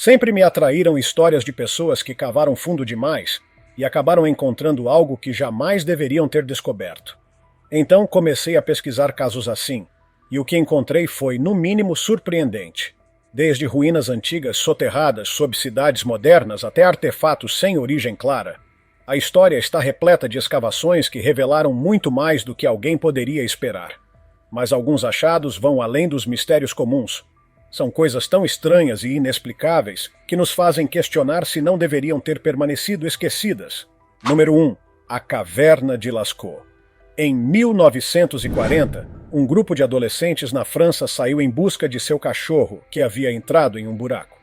Sempre me atraíram histórias de pessoas que cavaram fundo demais e acabaram encontrando algo que jamais deveriam ter descoberto. Então comecei a pesquisar casos assim, e o que encontrei foi, no mínimo, surpreendente. Desde ruínas antigas soterradas sob cidades modernas até artefatos sem origem clara, a história está repleta de escavações que revelaram muito mais do que alguém poderia esperar. Mas alguns achados vão além dos mistérios comuns. São coisas tão estranhas e inexplicáveis que nos fazem questionar se não deveriam ter permanecido esquecidas. Número 1. A Caverna de Lascaux. Em 1940, um grupo de adolescentes na França saiu em busca de seu cachorro, que havia entrado em um buraco.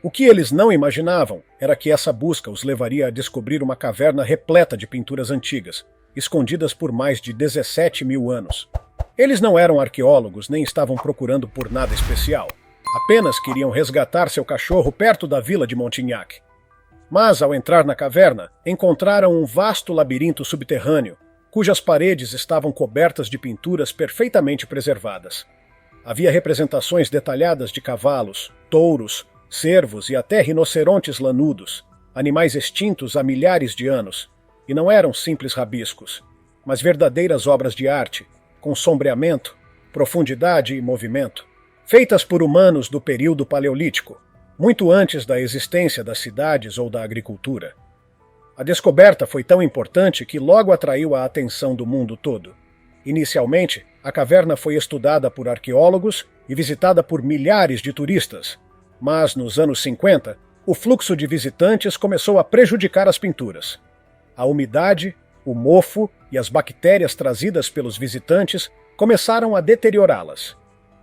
O que eles não imaginavam era que essa busca os levaria a descobrir uma caverna repleta de pinturas antigas, escondidas por mais de 17 mil anos. Eles não eram arqueólogos nem estavam procurando por nada especial. Apenas queriam resgatar seu cachorro perto da vila de Montignac. Mas, ao entrar na caverna, encontraram um vasto labirinto subterrâneo, cujas paredes estavam cobertas de pinturas perfeitamente preservadas. Havia representações detalhadas de cavalos, touros, cervos e até rinocerontes lanudos, animais extintos há milhares de anos, e não eram simples rabiscos, mas verdadeiras obras de arte, com sombreamento, profundidade e movimento, feitas por humanos do período paleolítico, muito antes da existência das cidades ou da agricultura. A descoberta foi tão importante que logo atraiu a atenção do mundo todo. Inicialmente, a caverna foi estudada por arqueólogos e visitada por milhares de turistas, mas nos anos 50, o fluxo de visitantes começou a prejudicar as pinturas. A umidade, o mofo e as bactérias trazidas pelos visitantes começaram a deteriorá-las.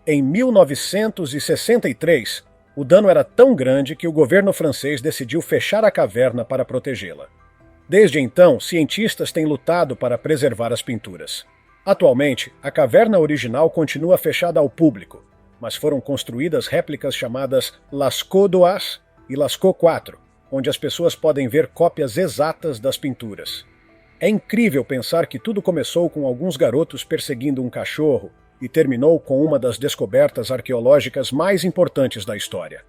Em 1963, o dano era tão grande que o governo francês decidiu fechar a caverna para protegê-la. Desde então, cientistas têm lutado para preservar as pinturas. Atualmente, a caverna original continua fechada ao público, mas foram construídas réplicas chamadas Lascaux II e Lascaux IV, onde as pessoas podem ver cópias exatas das pinturas. É incrível pensar que tudo começou com alguns garotos perseguindo um cachorro e terminou com uma das descobertas arqueológicas mais importantes da história.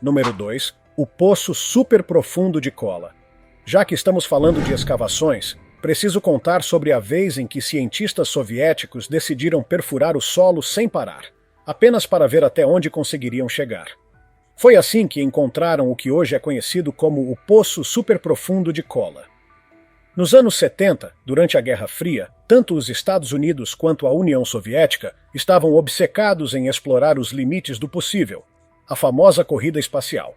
Número 2. O Poço Superprofundo de Kola. Já que estamos falando de escavações, preciso contar sobre a vez em que cientistas soviéticos decidiram perfurar o solo sem parar, apenas para ver até onde conseguiriam chegar. Foi assim que encontraram o que hoje é conhecido como o Poço Superprofundo de Kola. Nos anos 70, durante a Guerra Fria, tanto os Estados Unidos quanto a União Soviética estavam obcecados em explorar os limites do possível, a famosa corrida espacial.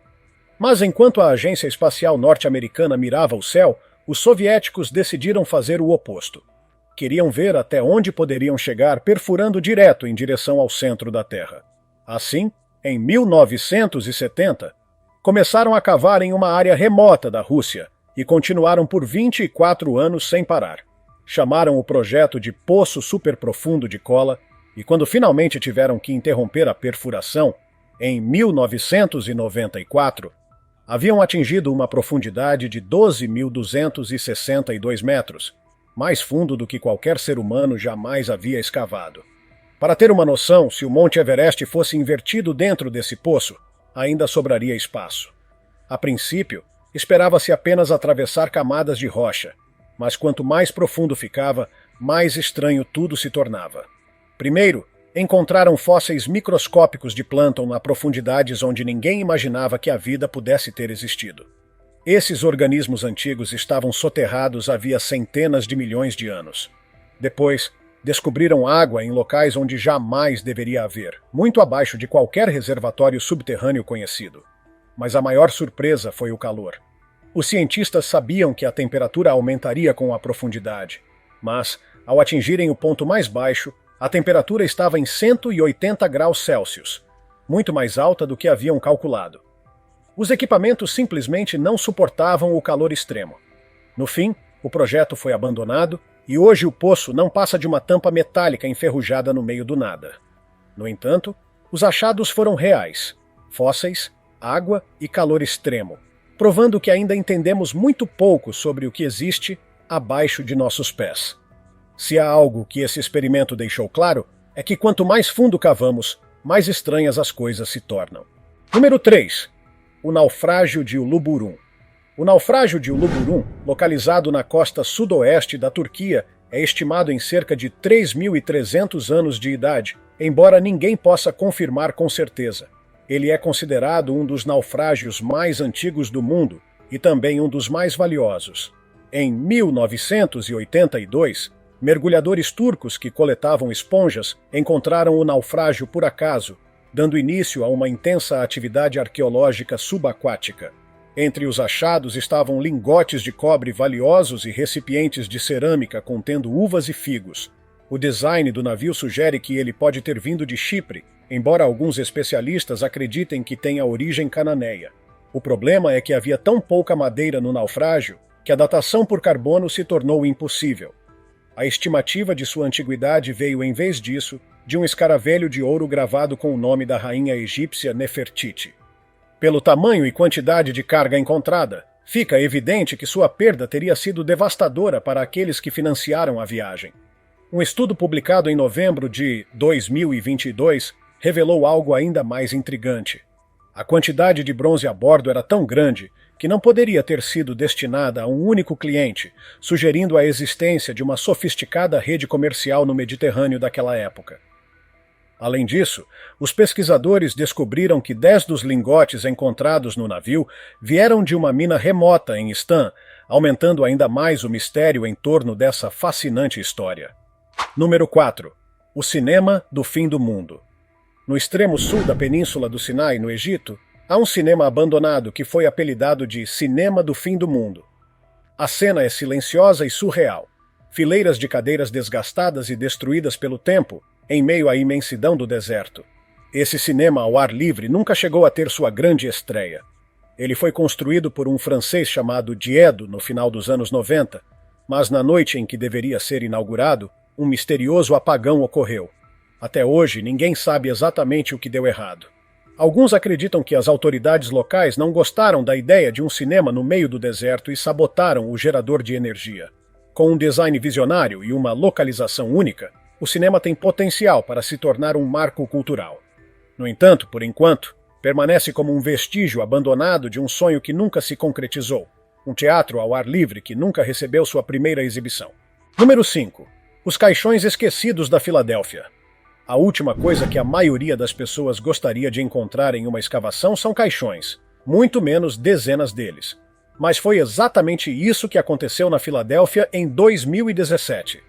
Mas enquanto a Agência Espacial Norte-Americana mirava o céu, os soviéticos decidiram fazer o oposto. Queriam ver até onde poderiam chegar perfurando direto em direção ao centro da Terra. Assim, em 1970, começaram a cavar em uma área remota da Rússia e continuaram por 24 anos sem parar. Chamaram o projeto de Poço Superprofundo de Kola e, quando finalmente tiveram que interromper a perfuração, em 1994, haviam atingido uma profundidade de 12.262 metros, mais fundo do que qualquer ser humano jamais havia escavado. Para ter uma noção, se o Monte Everest fosse invertido dentro desse poço, ainda sobraria espaço. A princípio, esperava-se apenas atravessar camadas de rocha, mas quanto mais profundo ficava, mais estranho tudo se tornava. Primeiro, encontraram fósseis microscópicos de plâncton a profundidades onde ninguém imaginava que a vida pudesse ter existido. Esses organismos antigos estavam soterrados havia centenas de milhões de anos. Depois, descobriram água em locais onde jamais deveria haver, muito abaixo de qualquer reservatório subterrâneo conhecido. Mas a maior surpresa foi o calor. Os cientistas sabiam que a temperatura aumentaria com a profundidade, mas, ao atingirem o ponto mais baixo, a temperatura estava em 180 graus Celsius, muito mais alta do que haviam calculado. Os equipamentos simplesmente não suportavam o calor extremo. No fim, o projeto foi abandonado e hoje o poço não passa de uma tampa metálica enferrujada no meio do nada. No entanto, os achados foram reais: fósseis, água e calor extremo, provando que ainda entendemos muito pouco sobre o que existe abaixo de nossos pés. Se há algo que esse experimento deixou claro, é que quanto mais fundo cavamos, mais estranhas as coisas se tornam. Número 3. O naufrágio de Uluburun. O naufrágio de Uluburun, localizado na costa sudoeste da Turquia, é estimado em cerca de 3.300 anos de idade, embora ninguém possa confirmar com certeza. Ele é considerado um dos naufrágios mais antigos do mundo e também um dos mais valiosos. Em 1982, mergulhadores turcos que coletavam esponjas encontraram o naufrágio por acaso, dando início a uma intensa atividade arqueológica subaquática. Entre os achados estavam lingotes de cobre valiosos e recipientes de cerâmica contendo uvas e figos. O design do navio sugere que ele pode ter vindo de Chipre, embora alguns especialistas acreditem que tenha origem cananeia. O problema é que havia tão pouca madeira no naufrágio que a datação por carbono se tornou impossível. A estimativa de sua antiguidade veio, em vez disso, de um escaravelho de ouro gravado com o nome da rainha egípcia Nefertiti. Pelo tamanho e quantidade de carga encontrada, fica evidente que sua perda teria sido devastadora para aqueles que financiaram a viagem. Um estudo publicado em novembro de 2022 revelou algo ainda mais intrigante. A quantidade de bronze a bordo era tão grande que não poderia ter sido destinada a um único cliente, sugerindo a existência de uma sofisticada rede comercial no Mediterrâneo daquela época. Além disso, os pesquisadores descobriram que 10 dos lingotes encontrados no navio vieram de uma mina remota em Istã, aumentando ainda mais o mistério em torno dessa fascinante história. Número 4. O cinema do fim do mundo. No extremo sul da península do Sinai, no Egito, há um cinema abandonado que foi apelidado de Cinema do Fim do Mundo. A cena é silenciosa e surreal. Fileiras de cadeiras desgastadas e destruídas pelo tempo, em meio à imensidão do deserto. Esse cinema ao ar livre nunca chegou a ter sua grande estreia. Ele foi construído por um francês chamado Diedo no final dos anos 90, mas na noite em que deveria ser inaugurado, um misterioso apagão ocorreu. Até hoje, ninguém sabe exatamente o que deu errado. Alguns acreditam que as autoridades locais não gostaram da ideia de um cinema no meio do deserto e sabotaram o gerador de energia. Com um design visionário e uma localização única, o cinema tem potencial para se tornar um marco cultural. No entanto, por enquanto, permanece como um vestígio abandonado de um sonho que nunca se concretizou, um teatro ao ar livre que nunca recebeu sua primeira exibição. Número 5. Os caixões esquecidos da Filadélfia. A última coisa que a maioria das pessoas gostaria de encontrar em uma escavação são caixões, muito menos dezenas deles. Mas foi exatamente isso que aconteceu na Filadélfia em 2017.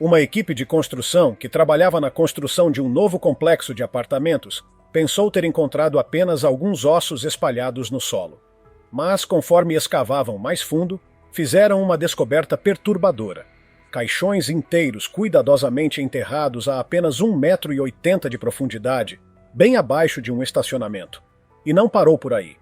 Uma equipe de construção que trabalhava na construção de um novo complexo de apartamentos pensou ter encontrado apenas alguns ossos espalhados no solo. Mas, conforme escavavam mais fundo, fizeram uma descoberta perturbadora. Caixões inteiros cuidadosamente enterrados a apenas 1,80 m de profundidade, bem abaixo de um estacionamento. E não parou por aí.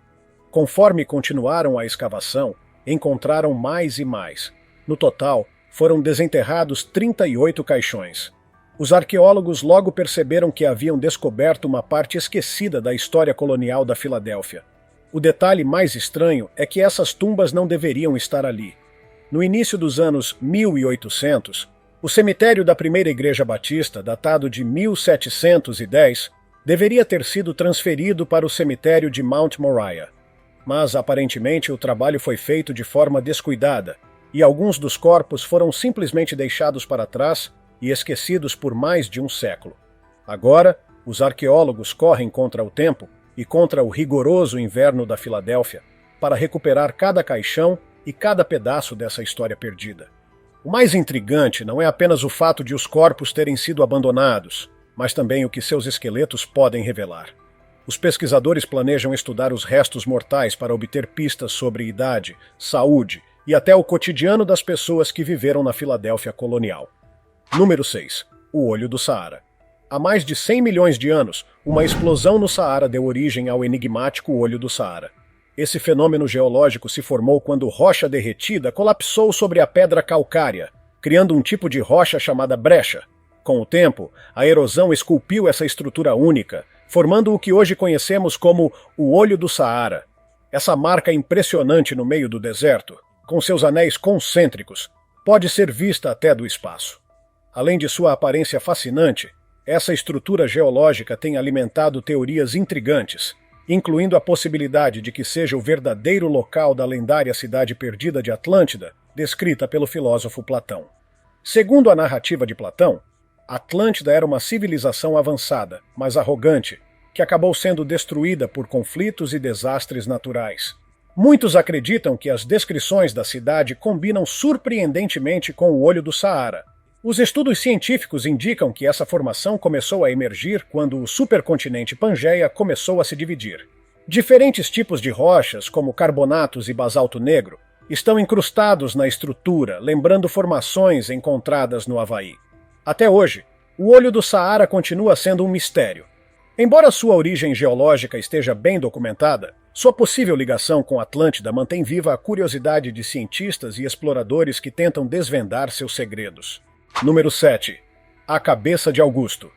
Conforme continuaram a escavação, encontraram mais e mais. No total, foram desenterrados 38 caixões. Os arqueólogos logo perceberam que haviam descoberto uma parte esquecida da história colonial da Filadélfia. O detalhe mais estranho é que essas tumbas não deveriam estar ali. No início dos anos 1800, o cemitério da primeira igreja batista, datado de 1710, deveria ter sido transferido para o cemitério de Mount Moriah. Mas, aparentemente, o trabalho foi feito de forma descuidada, e alguns dos corpos foram simplesmente deixados para trás e esquecidos por mais de um século. Agora, os arqueólogos correm contra o tempo e contra o rigoroso inverno da Filadélfia para recuperar cada caixão e cada pedaço dessa história perdida. O mais intrigante não é apenas o fato de os corpos terem sido abandonados, mas também o que seus esqueletos podem revelar. Os pesquisadores planejam estudar os restos mortais para obter pistas sobre idade, saúde e até o cotidiano das pessoas que viveram na Filadélfia colonial. Número 6. O Olho do Saara. Há mais de 100 milhões de anos, uma explosão no Saara deu origem ao enigmático Olho do Saara. Esse fenômeno geológico se formou quando rocha derretida colapsou sobre a pedra calcária, criando um tipo de rocha chamada brecha. Com o tempo, a erosão esculpiu essa estrutura única, formando o que hoje conhecemos como o Olho do Saara. Essa marca impressionante no meio do deserto, com seus anéis concêntricos, pode ser vista até do espaço. Além de sua aparência fascinante, essa estrutura geológica tem alimentado teorias intrigantes, incluindo a possibilidade de que seja o verdadeiro local da lendária cidade perdida de Atlântida, descrita pelo filósofo Platão. Segundo a narrativa de Platão, Atlântida era uma civilização avançada, mas arrogante, que acabou sendo destruída por conflitos e desastres naturais. Muitos acreditam que as descrições da cidade combinam surpreendentemente com o olho do Saara. Os estudos científicos indicam que essa formação começou a emergir quando o supercontinente Pangeia começou a se dividir. Diferentes tipos de rochas, como carbonatos e basalto negro, estão incrustados na estrutura, lembrando formações encontradas no Havaí. Até hoje, o olho do Saara continua sendo um mistério. Embora sua origem geológica esteja bem documentada, sua possível ligação com Atlântida mantém viva a curiosidade de cientistas e exploradores que tentam desvendar seus segredos. Número 7. A cabeça de Augusto.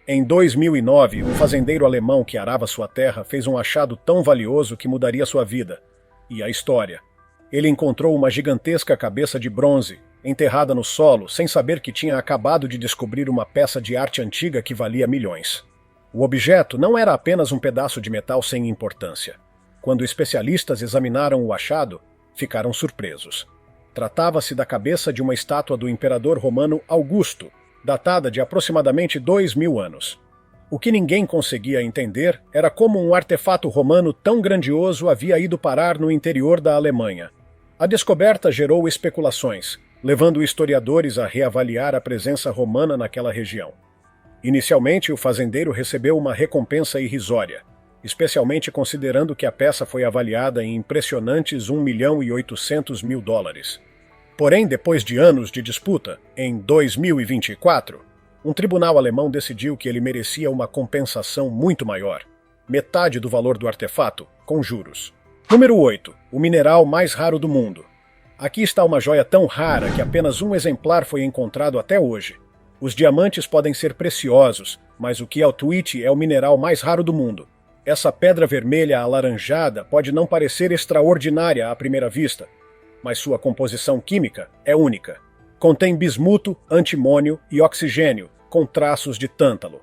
Em 2009, um fazendeiro alemão que arava sua terra fez um achado tão valioso que mudaria sua vida e a história. Ele encontrou uma gigantesca cabeça de bronze, enterrada no solo, sem saber que tinha acabado de descobrir uma peça de arte antiga que valia milhões. O objeto não era apenas um pedaço de metal sem importância. Quando especialistas examinaram o achado, ficaram surpresos. Tratava-se da cabeça de uma estátua do imperador romano Augusto, datada de aproximadamente 2000 anos. O que ninguém conseguia entender era como um artefato romano tão grandioso havia ido parar no interior da Alemanha. A descoberta gerou especulações, levando historiadores a reavaliar a presença romana naquela região. Inicialmente, o fazendeiro recebeu uma recompensa irrisória, especialmente considerando que a peça foi avaliada em impressionantes $1.800.000. Porém, depois de anos de disputa, em 2024, um tribunal alemão decidiu que ele merecia uma compensação muito maior, metade do valor do artefato, com juros. Número 8. O mineral mais raro do mundo. Aqui está uma joia tão rara que apenas um exemplar foi encontrado até hoje. Os diamantes podem ser preciosos, mas o Kialtuit é o mineral mais raro do mundo. Essa pedra vermelha alaranjada pode não parecer extraordinária à primeira vista, mas sua composição química é única. Contém bismuto, antimônio e oxigênio, com traços de tântalo.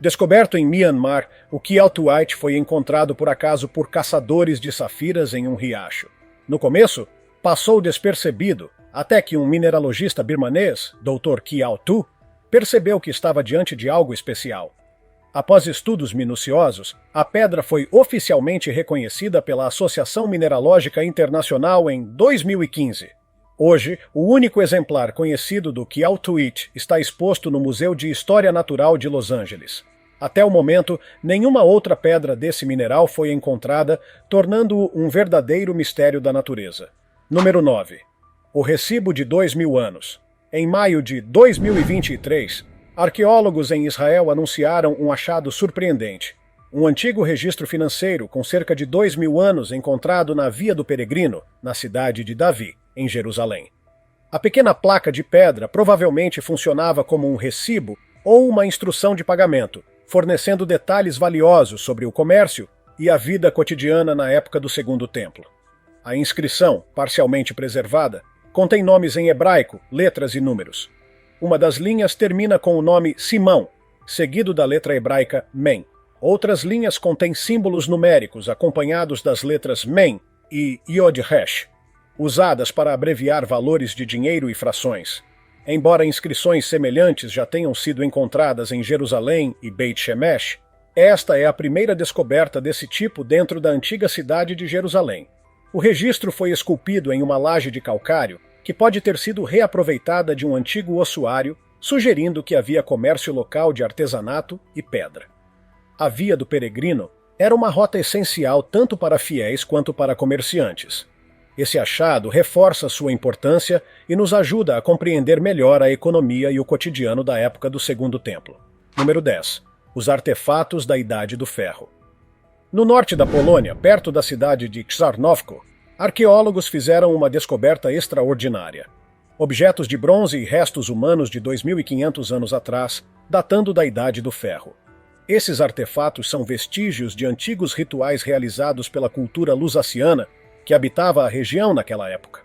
Descoberto em Myanmar, o Kialtuit foi encontrado por acaso por caçadores de safiras em um riacho. No começo, passou despercebido, até que um mineralogista birmanês, Dr. Kiao Tu, percebeu que estava diante de algo especial. Após estudos minuciosos, a pedra foi oficialmente reconhecida pela Associação Mineralógica Internacional em 2015. Hoje, o único exemplar conhecido do Kialtuit está exposto no Museu de História Natural de Los Angeles. Até o momento, nenhuma outra pedra desse mineral foi encontrada, tornando-o um verdadeiro mistério da natureza. Número 9. O recibo de 2.000 anos. Em maio de 2023, arqueólogos em Israel anunciaram um achado surpreendente. Um antigo registro financeiro com cerca de 2.000 anos encontrado na Via do Peregrino, na cidade de Davi, em Jerusalém. A pequena placa de pedra provavelmente funcionava como um recibo ou uma instrução de pagamento, fornecendo detalhes valiosos sobre o comércio e a vida cotidiana na época do Segundo Templo. A inscrição, parcialmente preservada, contém nomes em hebraico, letras e números. Uma das linhas termina com o nome Simão, seguido da letra hebraica Men. Outras linhas contêm símbolos numéricos acompanhados das letras Men e Yod-Resh, usadas para abreviar valores de dinheiro e frações. Embora inscrições semelhantes já tenham sido encontradas em Jerusalém e Beit Shemesh, esta é a primeira descoberta desse tipo dentro da antiga cidade de Jerusalém. O registro foi esculpido em uma laje de calcário que pode ter sido reaproveitada de um antigo ossuário, sugerindo que havia comércio local de artesanato e pedra. A Via do Peregrino era uma rota essencial tanto para fiéis quanto para comerciantes. Esse achado reforça sua importância e nos ajuda a compreender melhor a economia e o cotidiano da época do Segundo Templo. Número 10. Os artefatos da Idade do Ferro. No norte da Polônia, perto da cidade de Czarnówko, arqueólogos fizeram uma descoberta extraordinária. Objetos de bronze e restos humanos de 2.500 anos atrás, datando da Idade do Ferro. Esses artefatos são vestígios de antigos rituais realizados pela cultura lusaciana que habitava a região naquela época.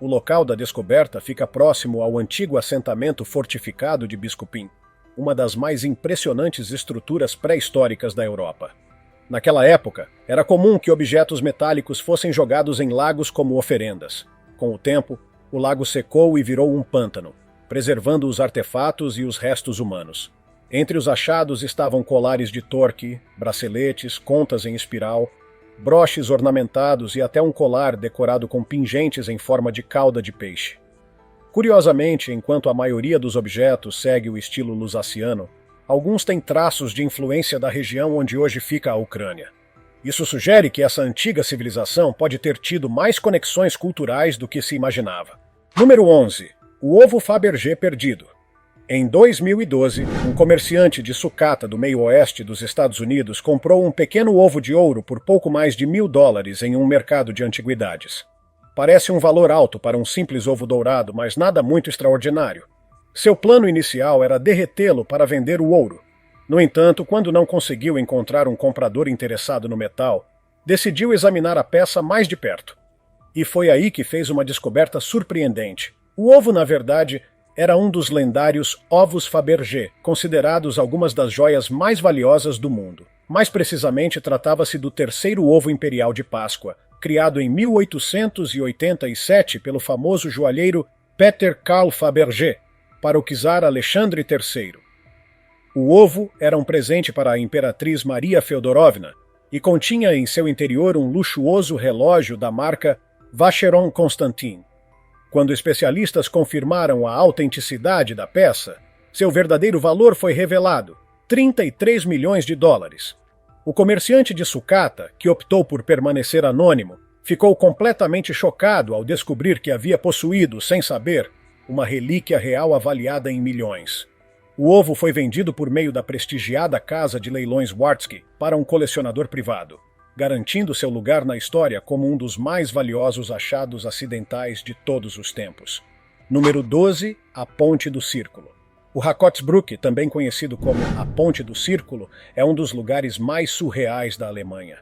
O local da descoberta fica próximo ao antigo assentamento fortificado de Biskupin, uma das mais impressionantes estruturas pré-históricas da Europa. Naquela época, era comum que objetos metálicos fossem jogados em lagos como oferendas. Com o tempo, o lago secou e virou um pântano, preservando os artefatos e os restos humanos. Entre os achados estavam colares de torque, braceletes, contas em espiral, broches ornamentados e até um colar decorado com pingentes em forma de cauda de peixe. Curiosamente, enquanto a maioria dos objetos segue o estilo lusaciano, alguns têm traços de influência da região onde hoje fica a Ucrânia. Isso sugere que essa antiga civilização pode ter tido mais conexões culturais do que se imaginava. Número 11. O ovo Fabergé perdido. Em 2012, um comerciante de sucata do meio-oeste dos Estados Unidos comprou um pequeno ovo de ouro por pouco mais de $1.000 em um mercado de antiguidades. Parece um valor alto para um simples ovo dourado, mas nada muito extraordinário. Seu plano inicial era derretê-lo para vender o ouro. No entanto, quando não conseguiu encontrar um comprador interessado no metal, decidiu examinar a peça mais de perto. E foi aí que fez uma descoberta surpreendente. O ovo, na verdade, era um dos lendários ovos Fabergé, considerados algumas das joias mais valiosas do mundo. Mais precisamente, tratava-se do terceiro ovo imperial de Páscoa, criado em 1887 pelo famoso joalheiro Peter Carl Fabergé, para o czar Alexandre III. O ovo era um presente para a imperatriz Maria Feodorovna e continha em seu interior um luxuoso relógio da marca Vacheron Constantin. Quando especialistas confirmaram a autenticidade da peça, seu verdadeiro valor foi revelado: $33 milhões. O comerciante de sucata, que optou por permanecer anônimo, ficou completamente chocado ao descobrir que havia possuído, sem saber, uma relíquia real avaliada em milhões. O ovo foi vendido por meio da prestigiada casa de leilões Wartsky para um colecionador privado, garantindo seu lugar na história como um dos mais valiosos achados acidentais de todos os tempos. Número 12. A Ponte do Círculo. O Rakotsbruck, também conhecido como a Ponte do Círculo, é um dos lugares mais surreais da Alemanha.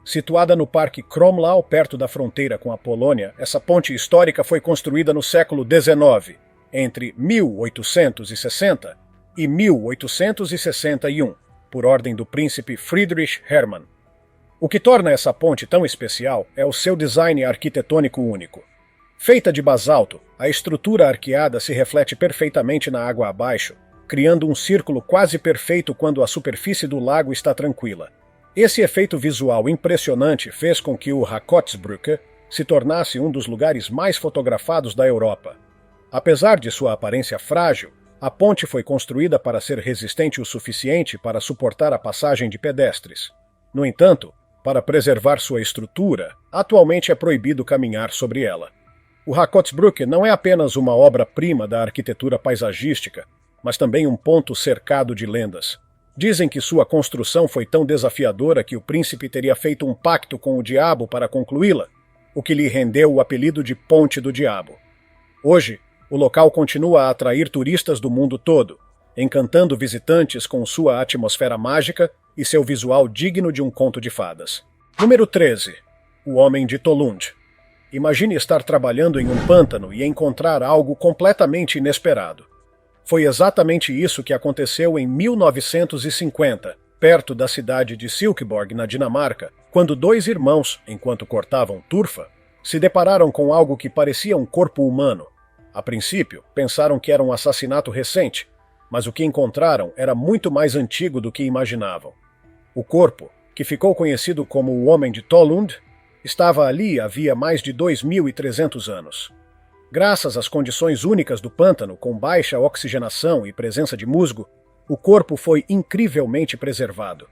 Situada no Parque Kromlau, perto da fronteira com a Polônia, essa ponte histórica foi construída no século XIX, entre 1860 e 1861, por ordem do príncipe Friedrich Hermann. O que torna essa ponte tão especial é o seu design arquitetônico único. Feita de basalto, a estrutura arqueada se reflete perfeitamente na água abaixo, criando um círculo quase perfeito quando a superfície do lago está tranquila. Esse efeito visual impressionante fez com que o Rakotsbrücke se tornasse um dos lugares mais fotografados da Europa. Apesar de sua aparência frágil, a ponte foi construída para ser resistente o suficiente para suportar a passagem de pedestres. No entanto, para preservar sua estrutura, atualmente é proibido caminhar sobre ela. O Rakotsbrücke não é apenas uma obra-prima da arquitetura paisagística, mas também um ponto cercado de lendas. Dizem que sua construção foi tão desafiadora que o príncipe teria feito um pacto com o diabo para concluí-la, o que lhe rendeu o apelido de Ponte do Diabo. Hoje, o local continua a atrair turistas do mundo todo, encantando visitantes com sua atmosfera mágica e seu visual digno de um conto de fadas. Número 13. O Homem de Tollund. Imagine estar trabalhando em um pântano e encontrar algo completamente inesperado. Foi exatamente isso que aconteceu em 1950, perto da cidade de Silkeborg, na Dinamarca, quando dois irmãos, enquanto cortavam turfa, se depararam com algo que parecia um corpo humano. A princípio, pensaram que era um assassinato recente, mas o que encontraram era muito mais antigo do que imaginavam. O corpo, que ficou conhecido como o Homem de Tollund, estava ali havia mais de 2.300 anos. Graças às condições únicas do pântano, com baixa oxigenação e presença de musgo, o corpo foi incrivelmente preservado.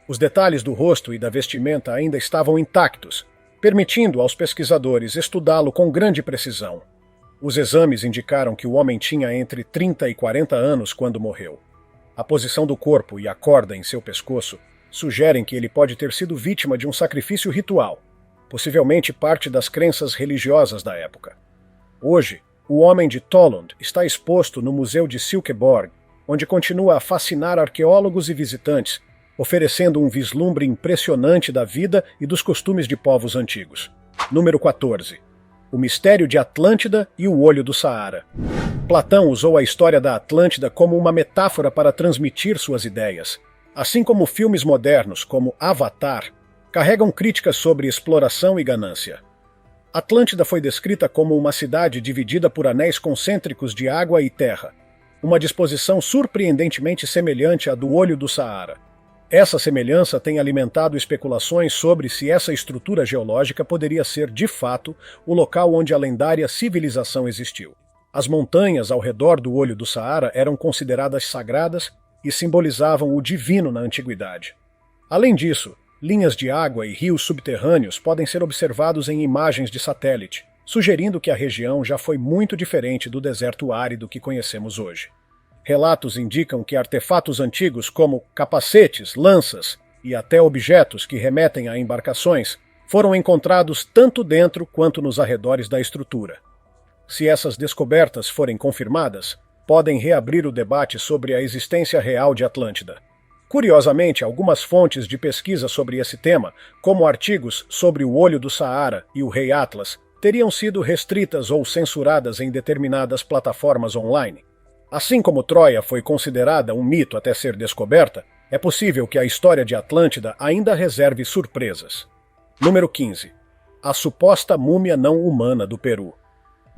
Os detalhes do rosto e da vestimenta ainda estavam intactos, permitindo aos pesquisadores estudá-lo com grande precisão. Os exames indicaram que o homem tinha entre 30 e 40 anos quando morreu. A posição do corpo e a corda em seu pescoço sugerem que ele pode ter sido vítima de um sacrifício ritual, possivelmente parte das crenças religiosas da época. Hoje, o Homem de Tollund está exposto no Museu de Silkeborg, onde continua a fascinar arqueólogos e visitantes, oferecendo um vislumbre impressionante da vida e dos costumes de povos antigos. Número 14. O Mistério de Atlântida e o Olho do Saara. Platão usou a história da Atlântida como uma metáfora para transmitir suas ideias. Assim como filmes modernos como Avatar carregam críticas sobre exploração e ganância. Atlântida foi descrita como uma cidade dividida por anéis concêntricos de água e terra, uma disposição surpreendentemente semelhante à do Olho do Saara. Essa semelhança tem alimentado especulações sobre se essa estrutura geológica poderia ser, de fato, o local onde a lendária civilização existiu. As montanhas ao redor do Olho do Saara eram consideradas sagradas e simbolizavam o divino na antiguidade. Além disso, linhas de água e rios subterrâneos podem ser observados em imagens de satélite, sugerindo que a região já foi muito diferente do deserto árido que conhecemos hoje. Relatos indicam que artefatos antigos como capacetes, lanças e até objetos que remetem a embarcações foram encontrados tanto dentro quanto nos arredores da estrutura. Se essas descobertas forem confirmadas, podem reabrir o debate sobre a existência real de Atlântida. Curiosamente, algumas fontes de pesquisa sobre esse tema, como artigos sobre o Olho do Saara e o Rei Atlas, teriam sido restritas ou censuradas em determinadas plataformas online. Assim como Troia foi considerada um mito até ser descoberta, é possível que a história de Atlântida ainda reserve surpresas. Número 15. A suposta múmia não humana do Peru.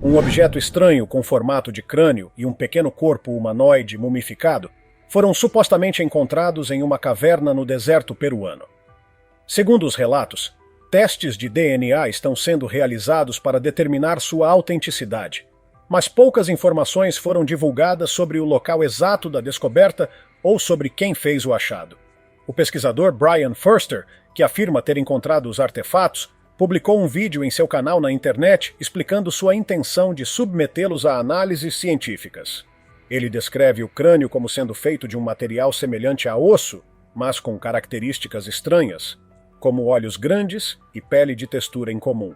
Um objeto estranho com formato de crânio e um pequeno corpo humanoide mumificado foram supostamente encontrados em uma caverna no deserto peruano. Segundo os relatos, testes de DNA estão sendo realizados para determinar sua autenticidade, mas poucas informações foram divulgadas sobre o local exato da descoberta ou sobre quem fez o achado. O pesquisador Brian Foerster, que afirma ter encontrado os artefatos, publicou um vídeo em seu canal na internet explicando sua intenção de submetê-los a análises científicas. Ele descreve o crânio como sendo feito de um material semelhante a osso, mas com características estranhas, como olhos grandes e pele de textura incomum.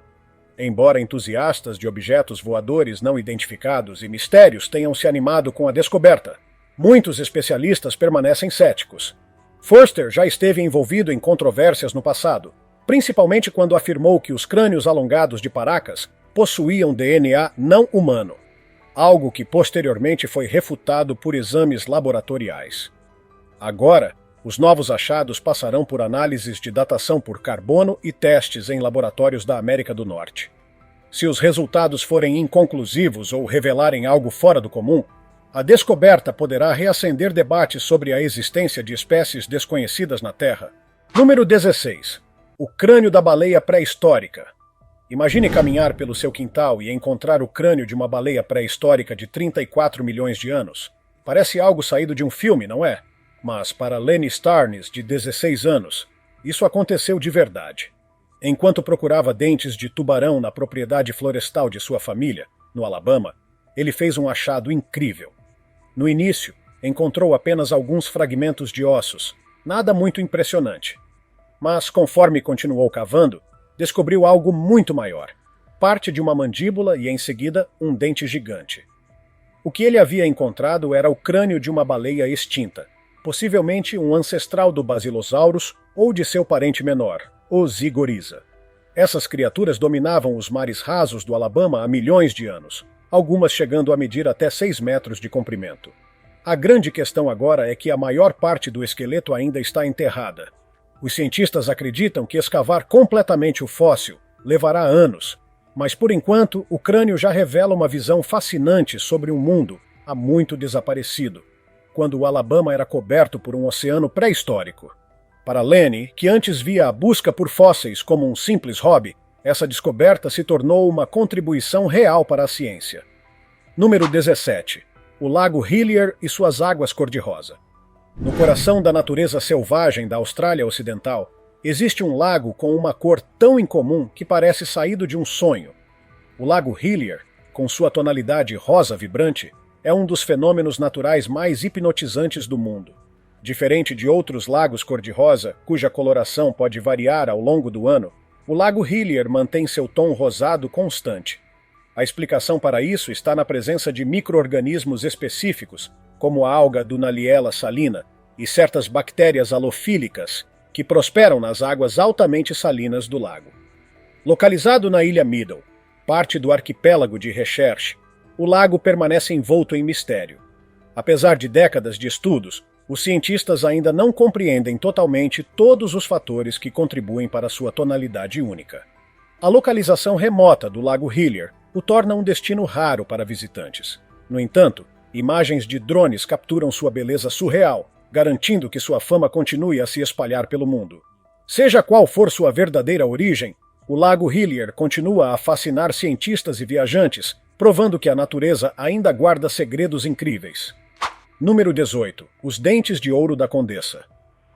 Embora entusiastas de objetos voadores não identificados e mistérios tenham se animado com a descoberta, muitos especialistas permanecem céticos. Foerster já esteve envolvido em controvérsias no passado, principalmente quando afirmou que os crânios alongados de Paracas possuíam DNA não humano, algo que posteriormente foi refutado por exames laboratoriais. Agora, os novos achados passarão por análises de datação por carbono e testes em laboratórios da América do Norte. Se os resultados forem inconclusivos ou revelarem algo fora do comum, a descoberta poderá reacender debates sobre a existência de espécies desconhecidas na Terra. Número 16. O crânio da baleia pré-histórica. Imagine caminhar pelo seu quintal e encontrar o crânio de uma baleia pré-histórica de 34 milhões de anos. Parece algo saído de um filme, não é? Mas para Lenny Starnes, de 16 anos, isso aconteceu de verdade. Enquanto procurava dentes de tubarão na propriedade florestal de sua família, no Alabama, ele fez um achado incrível. No início, encontrou apenas alguns fragmentos de ossos, nada muito impressionante. Mas, conforme continuou cavando, descobriu algo muito maior, parte de uma mandíbula e, em seguida, um dente gigante. O que ele havia encontrado era o crânio de uma baleia extinta, possivelmente um ancestral do Basilosaurus ou de seu parente menor, o Zigoriza. Essas criaturas dominavam os mares rasos do Alabama há milhões de anos, algumas chegando a medir até 6 metros de comprimento. A grande questão agora é que a maior parte do esqueleto ainda está enterrada. Os cientistas acreditam que escavar completamente o fóssil levará anos, mas por enquanto o crânio já revela uma visão fascinante sobre um mundo há muito desaparecido, quando o Alabama era coberto por um oceano pré-histórico. Para Lenny, que antes via a busca por fósseis como um simples hobby, essa descoberta se tornou uma contribuição real para a ciência. Número 17. O Lago Hillier e suas águas cor-de-rosa. No coração da natureza selvagem da Austrália Ocidental, existe um lago com uma cor tão incomum que parece saído de um sonho. O Lago Hillier, com sua tonalidade rosa vibrante, é um dos fenômenos naturais mais hipnotizantes do mundo. Diferente de outros lagos cor-de-rosa, cuja coloração pode variar ao longo do ano, o Lago Hillier mantém seu tom rosado constante. A explicação para isso está na presença de micro-organismos específicos, como a alga Dunaliella salina e certas bactérias halofílicas, que prosperam nas águas altamente salinas do lago. Localizado na ilha Middle, parte do arquipélago de Recherche, o lago permanece envolto em mistério. Apesar de décadas de estudos, Os cientistas ainda não compreendem totalmente todos os fatores que contribuem para sua tonalidade única. A localização remota do Lago Hillier o torna um destino raro para visitantes. No entanto, imagens de drones capturam sua beleza surreal, garantindo que sua fama continue a se espalhar pelo mundo. Seja qual for sua verdadeira origem, o Lago Hillier continua a fascinar cientistas e viajantes, provando que a natureza ainda guarda segredos incríveis. Número 18. Os dentes de ouro da Condessa.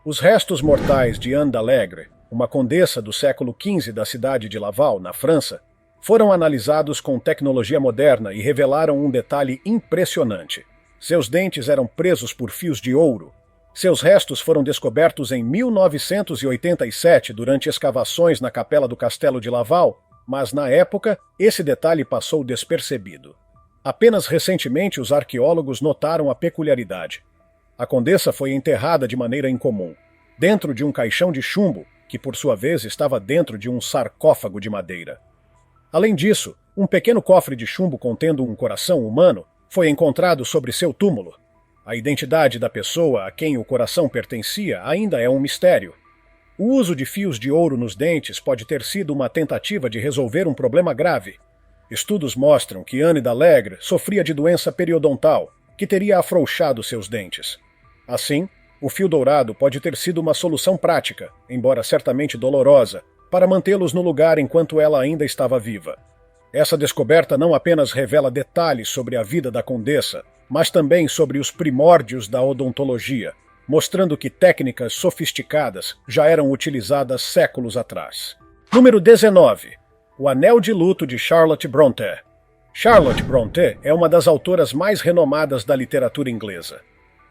Os restos mortais de Anne d'Alègre, uma condessa do século XV da cidade de Laval, na França, foram analisados com tecnologia moderna e revelaram um detalhe impressionante. Seus dentes eram presos por fios de ouro. Seus restos foram descobertos em 1987 durante escavações na capela do Castelo de Laval, mas na época esse detalhe passou despercebido. Apenas recentemente os arqueólogos notaram a peculiaridade. A condessa foi enterrada de maneira incomum, dentro de um caixão de chumbo, que por sua vez estava dentro de um sarcófago de madeira. Além disso, um pequeno cofre de chumbo contendo um coração humano foi encontrado sobre seu túmulo. A identidade da pessoa a quem o coração pertencia ainda é um mistério. O uso de fios de ouro nos dentes pode ter sido uma tentativa de resolver um problema grave. Estudos mostram que Anne d'Alègre sofria de doença periodontal, que teria afrouxado seus dentes. Assim, o fio dourado pode ter sido uma solução prática, embora certamente dolorosa, para mantê-los no lugar enquanto ela ainda estava viva. Essa descoberta não apenas revela detalhes sobre a vida da condessa, mas também sobre os primórdios da odontologia, mostrando que técnicas sofisticadas já eram utilizadas séculos atrás. Número 19. O Anel de Luto de Charlotte Brontë. Charlotte Brontë é uma das autoras mais renomadas da literatura inglesa.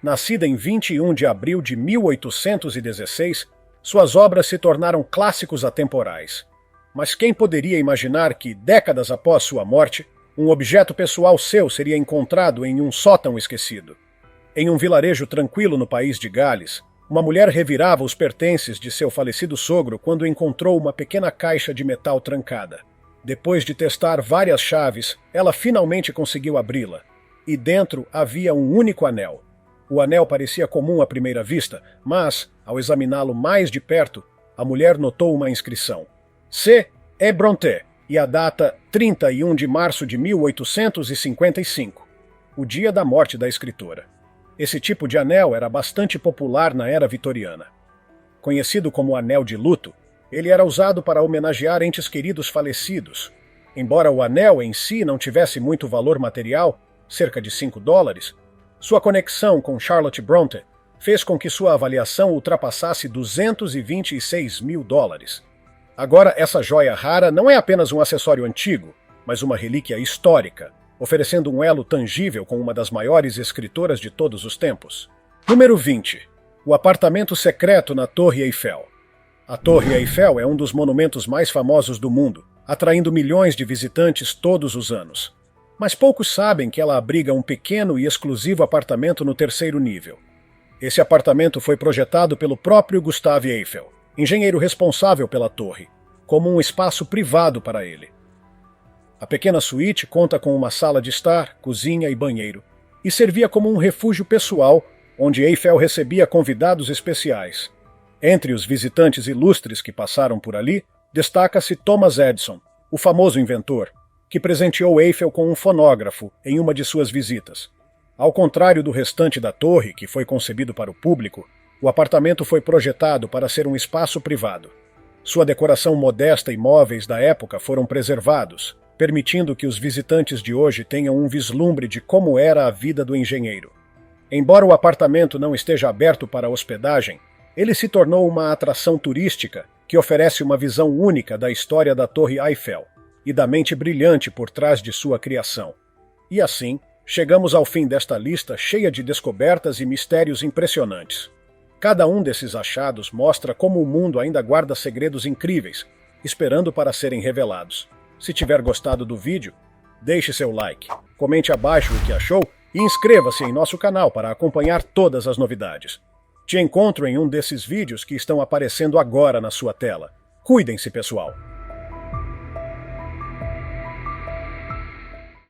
Nascida em 21 de abril de 1816, suas obras se tornaram clássicos atemporais. Mas quem poderia imaginar que, décadas após sua morte, um objeto pessoal seu seria encontrado em um sótão esquecido? Em um vilarejo tranquilo no país de Gales, uma mulher revirava os pertences de seu falecido sogro quando encontrou uma pequena caixa de metal trancada. Depois de testar várias chaves, ela finalmente conseguiu abri-la. E dentro havia um único anel. O anel parecia comum à primeira vista, mas, ao examiná-lo mais de perto, a mulher notou uma inscrição. C. E. Brontë, e a data 31 de março de 1855, o dia da morte da escritora. Esse tipo de anel era bastante popular na era vitoriana. Conhecido como anel de luto, ele era usado para homenagear entes queridos falecidos. Embora o anel em si não tivesse muito valor material, cerca de $5, sua conexão com Charlotte Brontë fez com que sua avaliação ultrapassasse $226 mil. Agora, essa joia rara não é apenas um acessório antigo, mas uma relíquia histórica, oferecendo um elo tangível com uma das maiores escritoras de todos os tempos. Número 20. O apartamento secreto na Torre Eiffel. A Torre Eiffel é um dos monumentos mais famosos do mundo, atraindo milhões de visitantes todos os anos. Mas poucos sabem que ela abriga um pequeno e exclusivo apartamento no terceiro nível. Esse apartamento foi projetado pelo próprio Gustave Eiffel, engenheiro responsável pela torre, como um espaço privado para ele. A pequena suíte conta com uma sala de estar, cozinha e banheiro, e servia como um refúgio pessoal, onde Eiffel recebia convidados especiais. Entre os visitantes ilustres que passaram por ali, destaca-se Thomas Edison, o famoso inventor, que presenteou Eiffel com um fonógrafo em uma de suas visitas. Ao contrário do restante da torre, que foi concebido para o público, o apartamento foi projetado para ser um espaço privado. Sua decoração modesta e móveis da época foram preservados, permitindo que os visitantes de hoje tenham um vislumbre de como era a vida do engenheiro. Embora o apartamento não esteja aberto para hospedagem, ele se tornou uma atração turística que oferece uma visão única da história da Torre Eiffel e da mente brilhante por trás de sua criação. E assim, chegamos ao fim desta lista cheia de descobertas e mistérios impressionantes. Cada um desses achados mostra como o mundo ainda guarda segredos incríveis, esperando para serem revelados. Se tiver gostado do vídeo, deixe seu like, comente abaixo o que achou e inscreva-se em nosso canal para acompanhar todas as novidades. Te encontro em um desses vídeos que estão aparecendo agora na sua tela. Cuidem-se, pessoal!